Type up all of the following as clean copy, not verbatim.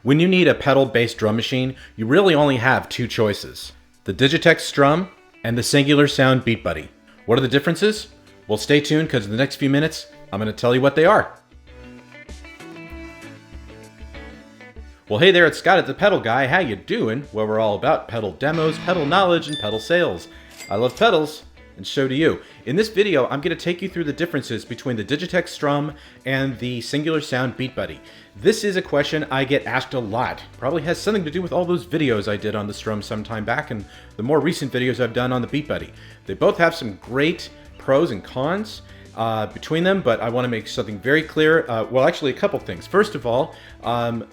When you need a pedal-based drum machine, you really only have two choices: the Digitech SDRUM and the Singular Sound BeatBuddy. What are the differences? Well, stay tuned, because in the next few minutes, I'm going to tell you what they are. Well, hey there, it's Scott at the Pedal Guy. How you doing? Where we're all about pedal demos, pedal knowledge, and pedal sales. I love pedals, and so do you. In this video, I'm going to take you through the differences between the Digitech SDRUM and the Singular Sound BeatBuddy. This is a question I get asked a lot. Probably has something to do with all those videos I did on the SDRUM some time back and the more recent videos I've done on the BeatBuddy. They both have some great pros and cons between them, but I want to make something very clear. Well, actually, a couple things. First of all,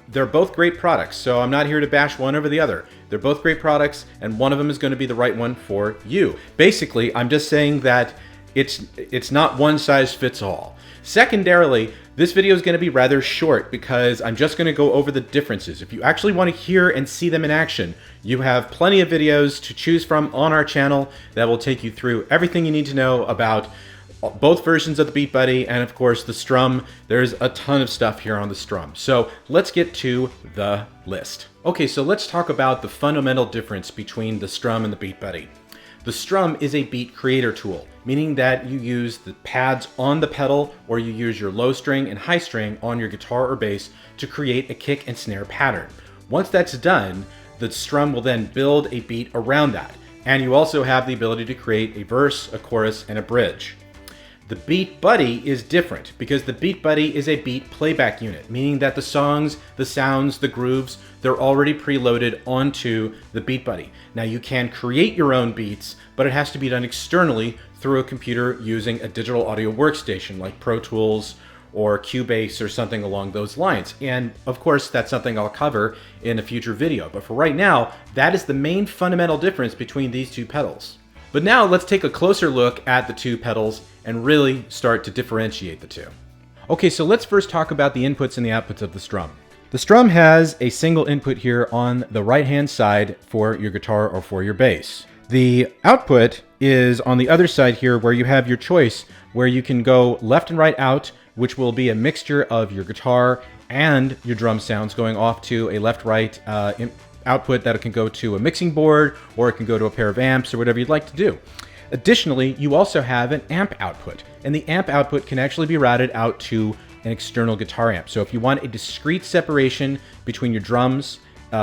they're both great products, so I'm not here to bash one over the other. They're both great products, and one of them is going to be the right one for you. Basically, I'm just saying that it's not one size fits all. Secondarily, this video is going to be rather short because I'm just going to go over the differences. If you actually want to hear and see them in action, you have plenty of videos to choose from on our channel that will take you through everything you need to know about both versions of the BeatBuddy and, of course, the SDRUM. There's a ton of stuff here on the SDRUM. So let's get to the list. Okay, so let's talk about the fundamental difference between the SDRUM and the BeatBuddy. The SDRUM is a beat creator tool, meaning that you use the pads on the pedal or you use your low string and high string on your guitar or bass to create a kick and snare pattern. Once that's done, the SDRUM will then build a beat around that. And you also have the ability to create a verse, a chorus, and a bridge. The BeatBuddy is different because the BeatBuddy is a beat playback unit, meaning that the songs, the sounds, the grooves, they're already preloaded onto the BeatBuddy. Now you can create your own beats, but it has to be done externally through a computer using a digital audio workstation like Pro Tools or Cubase or something along those lines. And of course, that's something I'll cover in a future video. But for right now, that is the main fundamental difference between these two pedals. But now let's take a closer look at the two pedals and really start to differentiate the two. Okay, so let's first talk about the inputs and the outputs of the SDRUM. The SDRUM has a single input here on the right-hand side for your guitar or for your bass. The output is on the other side here where you have your choice, where you can go left and right out, which will be a mixture of your guitar and your drum sounds going off to a left-right output that can go to a mixing board, or it can go to a pair of amps or whatever you'd like to do. Additionally, you also have an amp output, and the amp output can actually be routed out to an external guitar amp. So if you want a discrete separation between your drums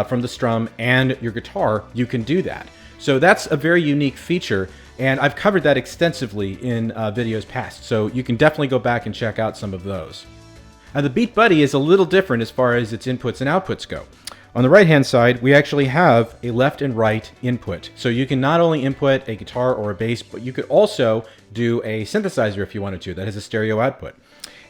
from the SDRUM and your guitar, you can do that. So that's a very unique feature, and I've covered that extensively in videos past, so you can definitely go back and check out some of those. Now the BeatBuddy is a little different as far as its inputs and outputs go. On the right-hand side, we actually have a left and right input. So you can not only input a guitar or a bass, but you could also do a synthesizer if you wanted to. That has a stereo output.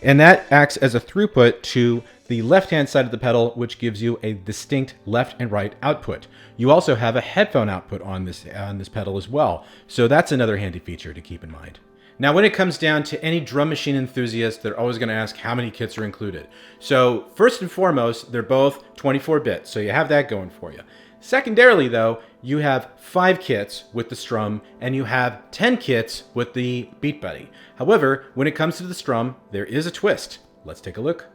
And that acts as a throughput to the left-hand side of the pedal, which gives you a distinct left and right output. You also have a headphone output on this pedal as well. So that's another handy feature to keep in mind. Now, when it comes down to any drum machine enthusiast, they're always going to ask how many kits are included. So first and foremost, they're both 24-bit, so you have that going for you. Secondarily, though, you have 5 kits with the SDRUM, and you have 10 kits with the BeatBuddy. However, when it comes to the SDRUM, there is a twist. Let's take a look.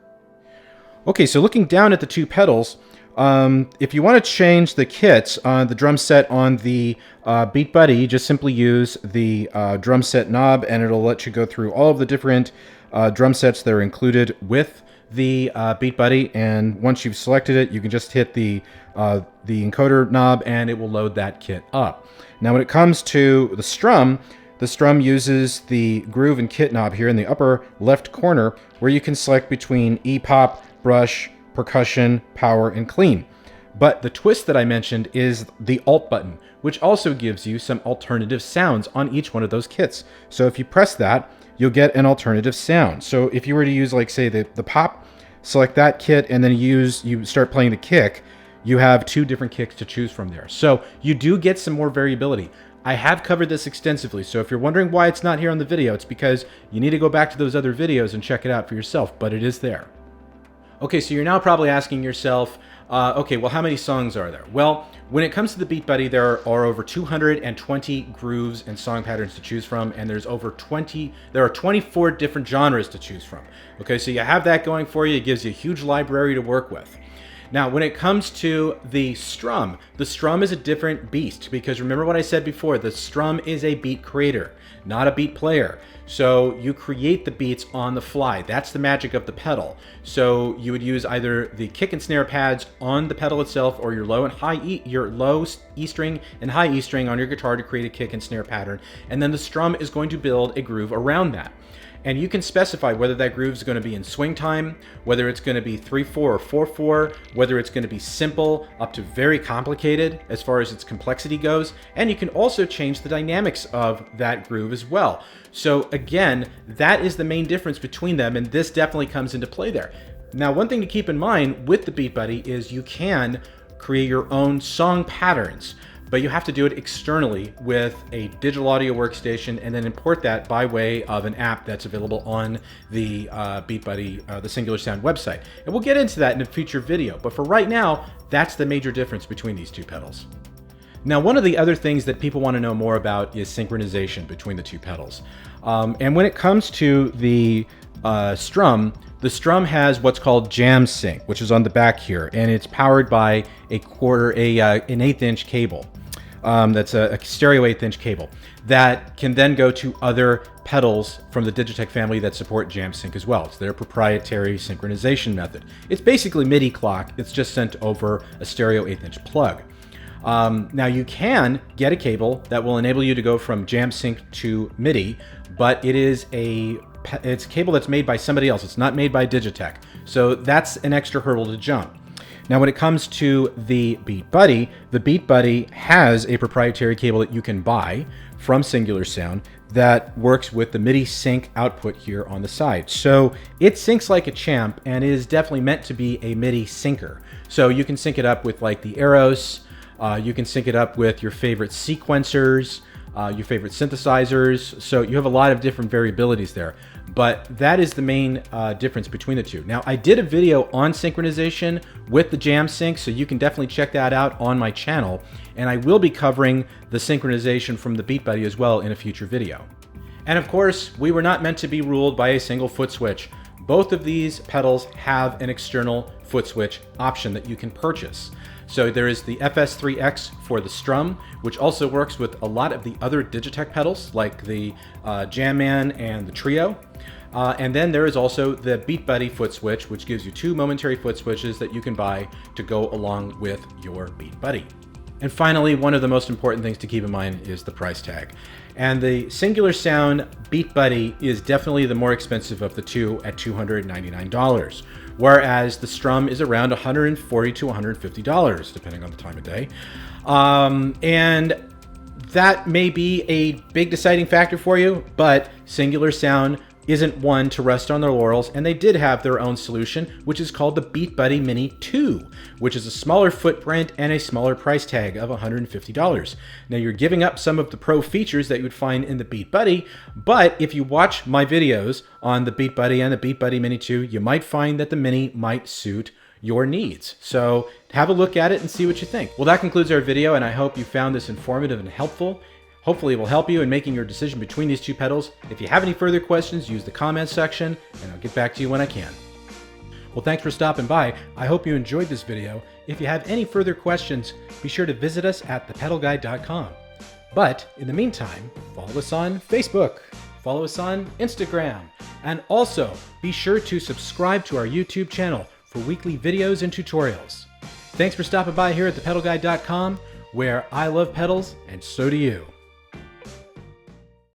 Okay, so looking down at the two pedals, if you want to change the kits on the drum set on the BeatBuddy, you just simply use the drum set knob, and it'll let you go through all of the different drum sets that are included with the BeatBuddy. And once you've selected it, you can just hit the encoder knob, and it will load that kit up. Now, when it comes to the SDRUM uses the groove and kit knob here in the upper left corner, where you can select between E-pop, brush, percussion, power, and clean. But the twist that I mentioned is the Alt button, which also gives you some alternative sounds on each one of those kits. So if you press that, you'll get an alternative sound. So if you were to use, like, say, the pop, select that kit, and then you start playing the kick, you have 2 different kicks to choose from there. So you do get some more variability. I have covered this extensively, so if you're wondering why it's not here on the video, it's because you need to go back to those other videos and check it out for yourself, but it is there. Okay, so you're now probably asking yourself, okay, well, how many songs are there? Well, when it comes to the BeatBuddy, there are over 220 grooves and song patterns to choose from, and there are 24 different genres to choose from. Okay, so you have that going for you. It gives you a huge library to work with. Now, when it comes to the strum is a different beast, because remember what I said before, the strum is a beat creator, not a beat player. So you create the beats on the fly. That's the magic of the pedal. So you would use either the kick and snare pads on the pedal itself, or your low E string and high E string on your guitar to create a kick and snare pattern. And then the strum is going to build a groove around that. And you can specify whether that groove is going to be in swing time, whether it's going to be 3/4 or 4/4, whether it's going to be simple up to very complicated as far as its complexity goes. And you can also change the dynamics of that groove as well. So again, that is the main difference between them, and this definitely comes into play there. Now, one thing to keep in mind with the BeatBuddy is you can create your own song patterns, but you have to do it externally with a digital audio workstation and then import that by way of an app that's available on the BeatBuddy, the Singular Sound website. And we'll get into that in a future video, but for right now, that's the major difference between these two pedals. Now, one of the other things that people want to know more about is synchronization between the two pedals. And when it comes to the strum has what's called jam sync, which is on the back here, and it's powered by an 1/8 inch cable. That's a stereo 1/8 inch cable that can then go to other pedals from the Digitech family that support jam sync as well. It's their proprietary synchronization method. It's basically MIDI clock. It's just sent over a stereo 1/8 inch plug. Now you can get a cable that will enable you to go from jam sync to MIDI, but it's a cable that's made by somebody else. It's not made by Digitech. So that's an extra hurdle to jump. Now, when it comes to the BeatBuddy has a proprietary cable that you can buy from Singular Sound that works with the MIDI sync output here on the side. So it syncs like a champ and is definitely meant to be a MIDI syncer. So you can sync it up with like the Eros, you can sync it up with your favorite sequencers, your favorite synthesizers. So you have a lot of different variabilities there, but that is the main difference between the two. Now, I did a video on synchronization with the jam sync, so you can definitely check that out on my channel, and I will be covering the synchronization from the BeatBuddy as well in a future video. And of course, we were not meant to be ruled by a single foot switch. Both of these pedals have an external foot switch option that you can purchase. So there is the FS3X for the strum, which also works with a lot of the other Digitech pedals like the Jamman and the Trio. And then there is also the BeatBuddy foot switch, which gives you 2 momentary foot switches that you can buy to go along with your BeatBuddy. And finally, one of the most important things to keep in mind is the price tag. And the Singular Sound BeatBuddy is definitely the more expensive of the two at $299, whereas the strum is around $140 to $150, depending on the time of day. And that may be a big deciding factor for you, but Singular Sound isn't one to rest on their laurels, and they did have their own solution, which is called the BeatBuddy Mini 2, which is a smaller footprint and a smaller price tag of $150. Now, you're giving up some of the pro features that you would find in the BeatBuddy, but if you watch my videos on the BeatBuddy and the BeatBuddy Mini 2, you might find that the Mini might suit your needs. So have a look at it and see what you think. Well, that concludes our video, and I hope you found this informative and helpful. Hopefully it will help you in making your decision between these two pedals. If you have any further questions, use the comments section and I'll get back to you when I can. Well, thanks for stopping by. I hope you enjoyed this video. If you have any further questions, be sure to visit us at thepedalguide.com. But in the meantime, follow us on Facebook, follow us on Instagram, and also be sure to subscribe to our YouTube channel for weekly videos and tutorials. Thanks for stopping by here at thepedalguide.com, where I love pedals and so do you.